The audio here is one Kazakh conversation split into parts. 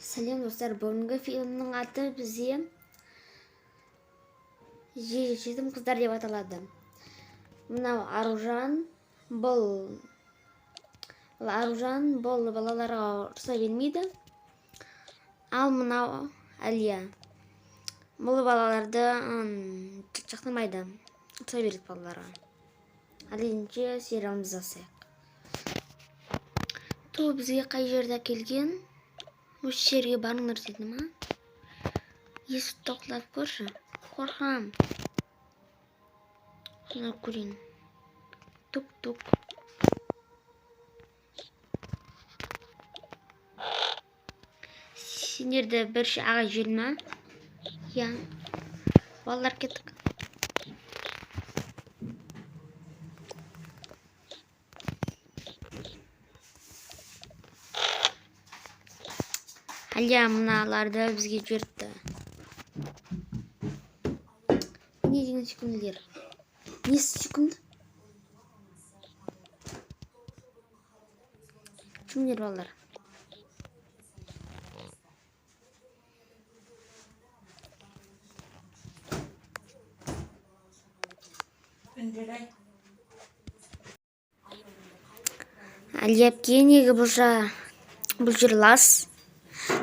Сәлем достар, бүгінгі фильмнің аты бізде жетім қыздар деп аталады. Мынау Аружан, бұл балаларға ұрса бермейді. Ал мынау Әлия, бұл балаларды жақтырмайды, ұрса береді балаларға. Әлейінше сериалымызды жасайық. Бізге қай жерде келген? Осы жерге барыңдар деді ма? Есікті тоқтатып көрші. Қорқам. Соны көрейін. Тук-тук. Сендерді бірші аға жел ма? Я. Балалар кеттік. Әлия мыналарды бізге жіберіпті. Не деген сүйкімділер? Несі сүйкімді? Кімдер балалар? Әлия әпке, неге бұл жер лас?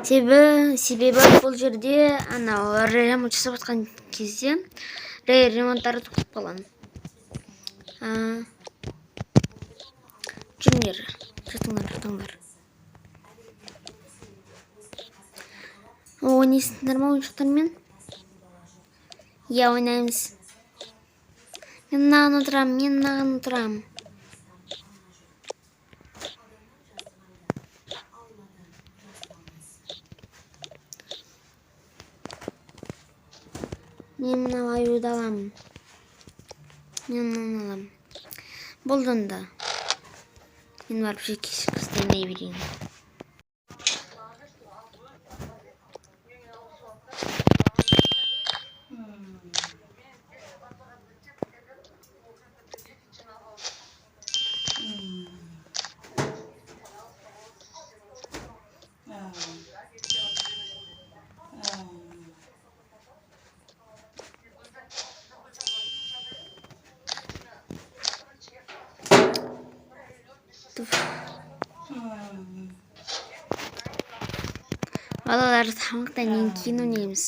Себебі бұл жерде ремонт жасап жатқан кезде ремонттары тоқтап қалған. Жүріңдер, жатыңдар. Ойнайсыңдар ма ойыншықтармен? Я ойнаймыз. Мен мынаған отырам. Мен мынау аюды аламын. Мен мынаны аламын. Болдан да. Мен барып жеке істемей берейін. Балалар тамақтан кейін ойнаймыз.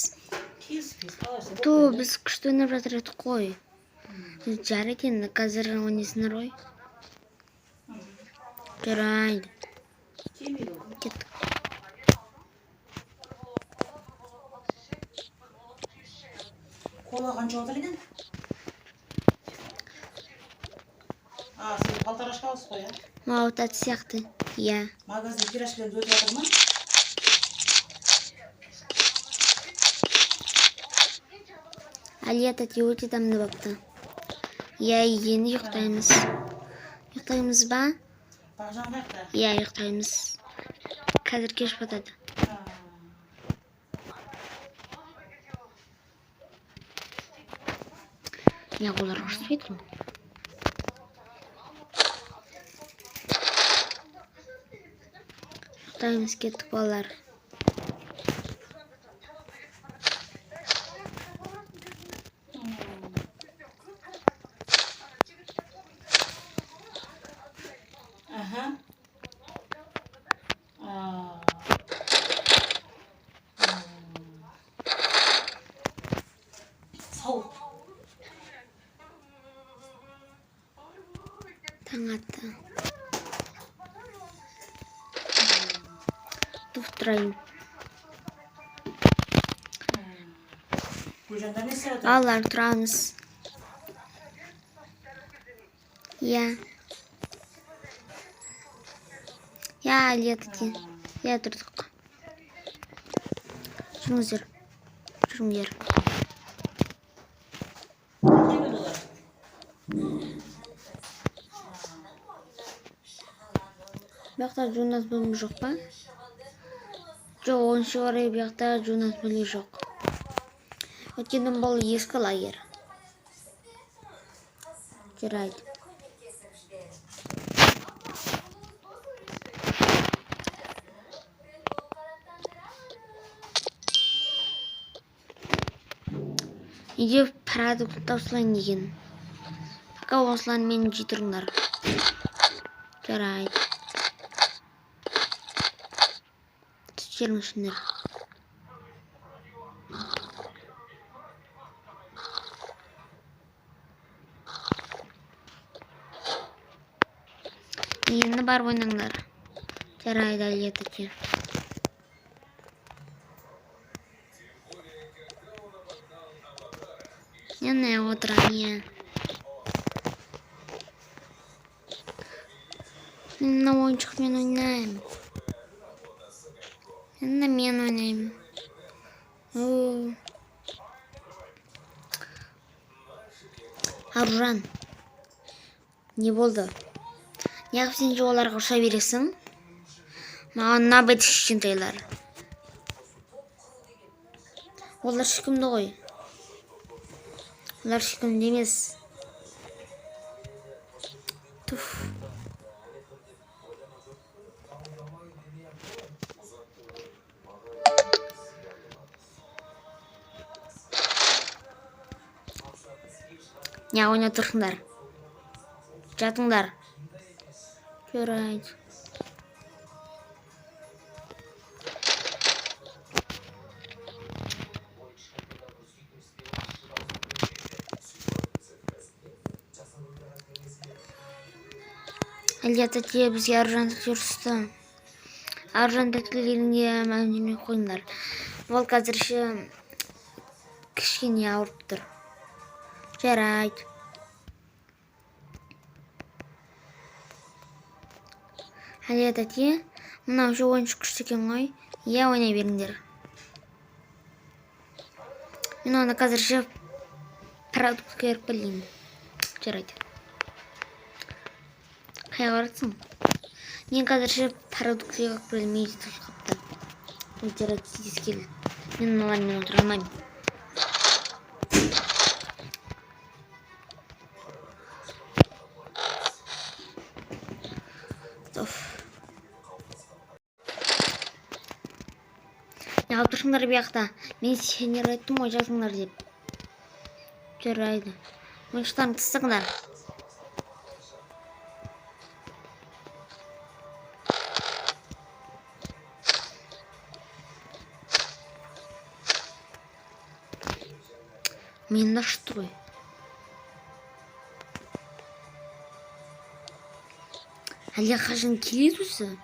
Біз күшті ойнап жатыр едік қой. Жарайды енді қазір ойнайсыңдар ғой. Жарайды. Кеттік. Кола қанша отыр екен? Сен палтарашқа алсыз қой, Мау тәтті сияқты. Я. Магазин пирожкілерді өтіп жатыр ма? Әлия тәте өте дамды бапты. Я, енді ұйықтаймыз. Ұйықтаймыз ба? Бағжан қаяқта? Я, ұйықтаймыз. Қазір кеш батады. Я, олар ұрыспайды ғой. Ұйықтаймыз, кеттік балалар. Таң атты. Тұрайын. Аллар тұрамыз. Я. Я, Әлия тәте. Я, тұрдық. Жүріңіздер. Бұяқта жуынас бөлімі жоқ па? Жоқ, оншы орай бұяқта жуынас бөлімі жоқ. Өткені бұл ескі лагер. Жарайды. Үйде продукт таусылайын деген. Пока осыларын мені жей тұрыңдар. Жарайды. Түстеріңіздер. Енді бар ойнаңдар. Жарайды, әлетеке. Не отырам, на ойыншық мен ойнаймын. Енді мен ойнаймын. Аружан, не болды? Неғып сен же оларға ұша бересің? Маған набет кішкентайлар. Олар шүкімді ғой. Олар шүкімді емес. Туф. Не ойнап тұрсыңдар? Жатыңдар. Жарайды. Әлия тәте бізге Аружан тәте ұрысты. Аружан тәтелеріңе мәлімдемей қойыңдар. Ол қазірше кішкене ауырып тұр. Жарайды. Әлия тәте, мынау ше ойыншық күшті екен ғой. Иә, ойнай беріңдер. Мен оны қазірше продукт керіп білейін. Жарайды. Қайға баратсың? Мен қазірше продукт керіп білмейді тұлқапты. Жарайды, тез кел. Мен мыналармен отыра алмаймын. Неғып тұрсыңдар бияқта? Мен сендер айттым ғой жатыңдар деп. Жарайды. Ойыншықтарын тастаңдар. Мен ашты ғой. Әлия қашан келеді осы?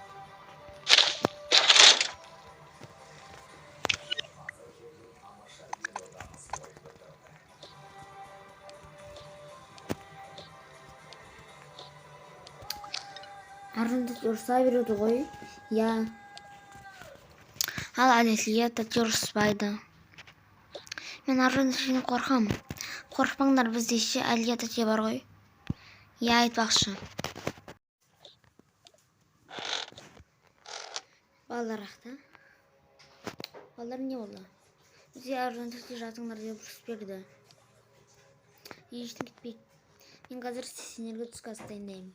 Аружан тәте ұрыса береді ғой. Я. Ал Әлия тәте ұрыспайды. Мен Аружан тәтеден қорқам. Қорқпаңдар, бізде ше Әлия тәте бар ғой. Я, айтпақшы. Балалар ақты. Балалар не болды? Бізде Аружан тәте жатыңдар деп ұрыс берді. Ештің кетпейді. Мен қазір сендерге түскі ас дайындаймын.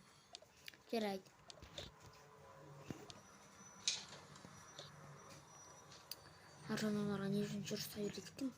Жарайды. Аружан оларға не үшін ұрыса береді екен?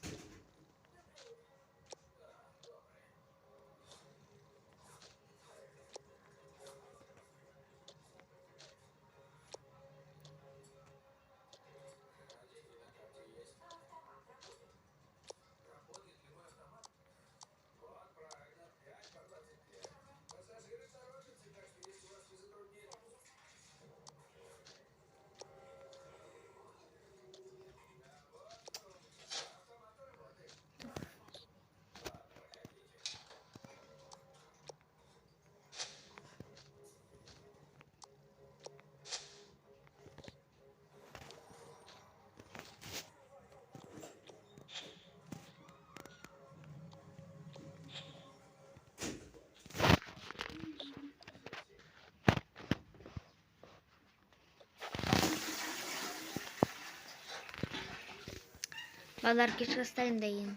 Балалар кешкі ас дайындайын.